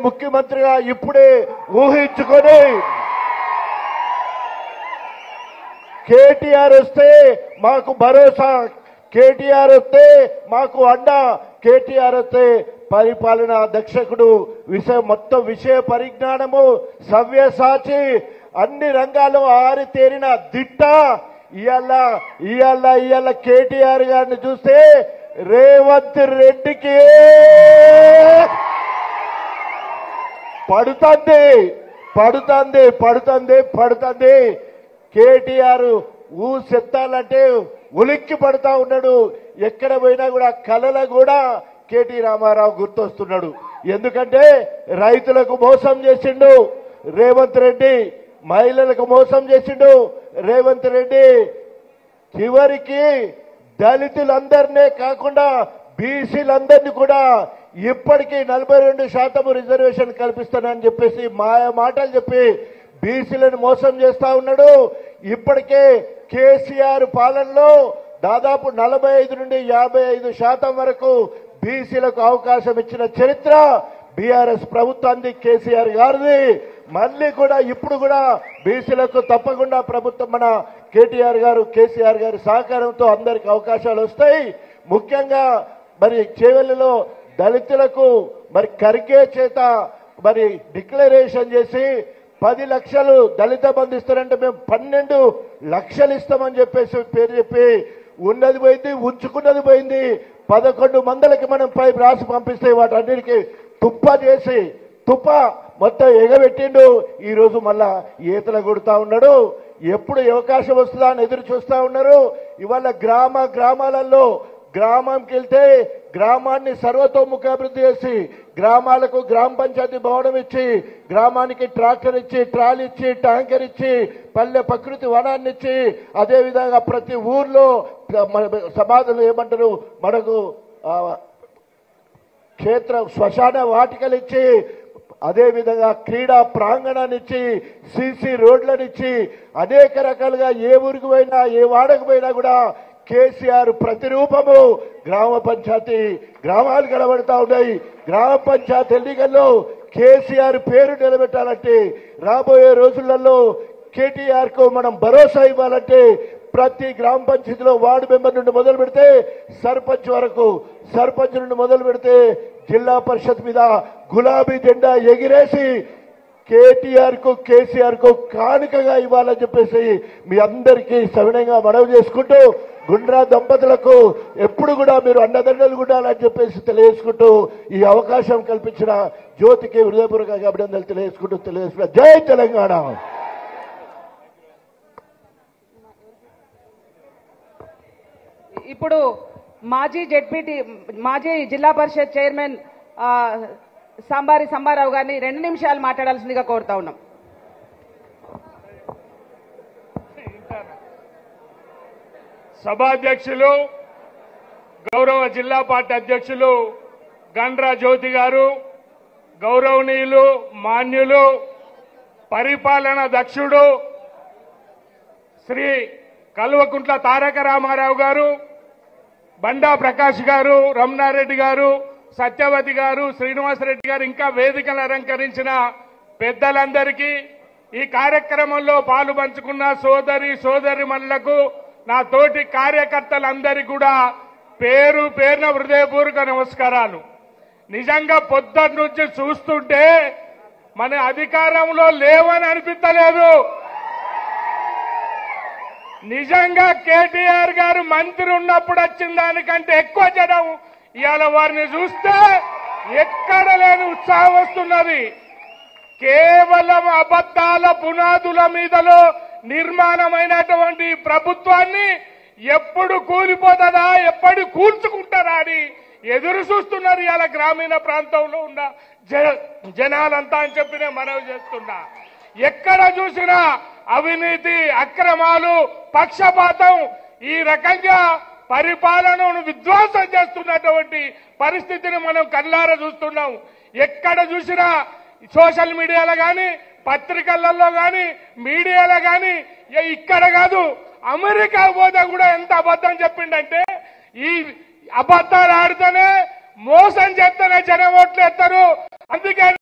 ముఖ్యమంత్రిగా ఇప్పుడే ఊహించుకొని కేటీఆర్ వస్తే మాకు భరోసా, కేటీఆర్ వస్తే మాకు అండ, కేటీఆర్ వస్తే పరిపాలనా దక్షకుడు, మొత్తం విషయ పరిజ్ఞానము, సవ్యసాచి, అన్ని రంగాల్లో ఆరితేరిన దిట్ట. ఇవాళ కేటీఆర్ గారిని చూస్తే రేవంత్ రెడ్డికి పడుతుంది. కేటీఆర్ ఊసెత్తాలంటే ఉలిక్కి పడతా ఉన్నాడు. ఎక్కడ పోయినా కూడా కలల కూడా కేటీ రామారావు గుర్తొస్తున్నాడు. ఎందుకంటే రైతులకు మోసం చేసిండు రేవంత్ రెడ్డి, మహిళలకు మోసం చేసిండు రేవంత్ రెడ్డి. చివరికి దళితులందరినీ కాకుండా బీసీలందరినీ కూడా ఇప్పటికీ 42% రిజర్వేషన్ కల్పిస్తానని చెప్పేసి మాయ మాటలు చెప్పి బీసీలను మోసం చేస్తా ఉన్నాడు. ఇప్పటికే కేసీఆర్ పాలనలో దాదాపు 45 నుండి 55% వరకు బీసీలకు అవకాశం ఇచ్చిన చరిత్ర బీఆర్ఎస్ ప్రభుత్వాన్ని, కేసీఆర్ గారిది. మళ్ళీ కూడా ఇప్పుడు కూడా బీసీలకు తప్పకుండా ప్రభుత్వం మన కేసీఆర్ గారి సహకారంతో అందరికి అవకాశాలు వస్తాయి. ముఖ్యంగా మరి చేవెళ్లలో దళితులకు మరి ఖర్గే చేత మరి డిక్లరేషన్ చేసి 10 లక్షలు దళిత బంధు ఇస్తారంటే మేము 12 లక్షలు ఇస్తామని చెప్పేసి పేరు చెప్పి ఉన్నది పోయింది, ఉంచుకున్నది పోయింది. 11 మందికి మనం పై రాసి పంపిస్తే వాటన్నిటికీ తుప్ప మొత్తం ఎగబెట్టిండు. ఈ రోజు మళ్ళా ఈతలు కొడుతా ఉన్నాడు. ఎప్పుడు అవకాశం వస్తుందా అని ఎదురు చూస్తా ఉన్నారు. ఇవాళ గ్రామాలలో గ్రామంకి వెళ్తే గ్రామాన్ని సర్వతోముఖాభివృద్ధి చేసి గ్రామాలకు గ్రామ పంచాయతీ భవనం ఇచ్చి, గ్రామానికి ట్రాక్టర్ ఇచ్చి, ట్రాలీ ఇచ్చి, ట్యాంకర్ ఇచ్చి, పల్లె ప్రకృతి వనాన్ని ఇచ్చి, అదేవిధంగా ప్రతి ఊర్లో సమాధులు ఏమంటారు మనకు క్షేత్ర శ్మశాన వాటికలు ఇచ్చి, అదేవిధంగా క్రీడా ప్రాంగణాన్ని ఇచ్చి, సీసీ రోడ్లనిచ్చి, అనేక రకాలుగా ఏ ఊరికి పోయినా ఏ వాడకు పోయినా కూడా కేసీఆర్ ప్రతిరూపము గ్రామ పంచాయతీ గ్రామాలు కనబడతా ఉన్నాయి. గ్రామ పంచాయతీ ఎన్నికల్లో కేసీఆర్ పేరు నిలబెట్టాలంటే, రాబోయే రోజులలో కేటీఆర్ కు మనం భరోసా ఇవ్వాలంటే ప్రతి గ్రామ పంచాయతీలో వార్డు మెంబర్ నుండి మొదలు పెడితే సర్పంచ్ వరకు, సర్పంచ్ నుండి మొదలు పెడితే జిల్లా పరిషత్ మీద గులాబీ జెండా ఎగిరేసి కేటీఆర్ కు కేసీఆర్ కు కానుకగా ఇవ్వాలని చెప్పేసి మీ అందరికీ సవినయంగా మనవి చేసుకుంటూ, గుండ్రా దంపతులకు ఎప్పుడు కూడా మీరు అండదండలు ఉండాలని చెప్పేసి తెలియజేసుకుంటూ, ఈ అవకాశం కల్పించిన జ్యోతికి హృదయపూర్వక అభినందనలు తెలియజేసుకుంటూ జై తెలంగాణ. ఇప్పుడు మాజీ జిల్లా పరిషత్ చైర్మన్ సాంబారి సంబారావు గారిని 2 నిమిషాలు మాట్లాడాల్సిందిగా కోరుతా ఉన్నాం. సభాధ్యక్షులు గౌరవ జిల్లా పార్టీ అధ్యక్షులు గండ్రా జ్యోతి గారు, గౌరవనీయులు మాన్యులు పరిపాలన దక్షుడు శ్రీ కల్వకుంట్ల తారక రామారావు గారు, బండా ప్రకాష్ గారు, రమణారెడ్డి గారు, సత్యవతి గారు, శ్రీనివాసరెడ్డి గారు, ఇంకా వేదికను అలంకరించిన పెద్దలందరికీ, ఈ కార్యక్రమంలో పాలు పంచుకున్న సోదరిమణులకు, నా తోటి కార్యకర్తలందరికీ కూడా పేరు పేరున హృదయపూర్వక నమస్కారాలు. నిజంగా పొద్దున్న నుంచి చూస్తుంటే మన అధికారంలో లేవని అనిపించలేదు. నిజంగా కేటీఆర్ గారు మంత్రి ఉన్నప్పుడు వచ్చిన దానికంటే ఎక్కువ జనం ఇవాళ వారిని చూస్తే ఎక్కడ లేని ఉత్సాహం వస్తున్నది. కేవలం అబద్దాల పునాదుల మీదలో నిర్మాణమైనటువంటి ప్రభుత్వాన్ని ఎప్పుడు కూలిపోతుందా, ఎప్పుడు కూల్చుకుంటారా అని ఎదురు చూస్తున్నారు ఇవాళ గ్రామీణ ప్రాంతంలో ఉన్న జనాలంతా అని చెప్పి నేను మనవి చేస్తున్నా. ఎక్కడ చూసినా అవినీతి, అక్రమాలు, పక్షపాతం, ఈ రకంగా పరిపాలనను విధ్వంసం చేస్తున్నటువంటి పరిస్థితిని మనం కళ్ళారా చూస్తున్నాం. ఎక్కడ చూసినా సోషల్ మీడియాలో కానీ, పత్రికలలో కానీ, మీడియాలో కానీ, ఇక్కడ కాదు అమెరికా పోతే కూడా ఎంత అబద్ధం చెప్పిండంటే, ఈ అబద్ధాలు ఆడితేనే మోసం చేస్తేనే జనం ఓట్లు ఎత్తారు. అందుకే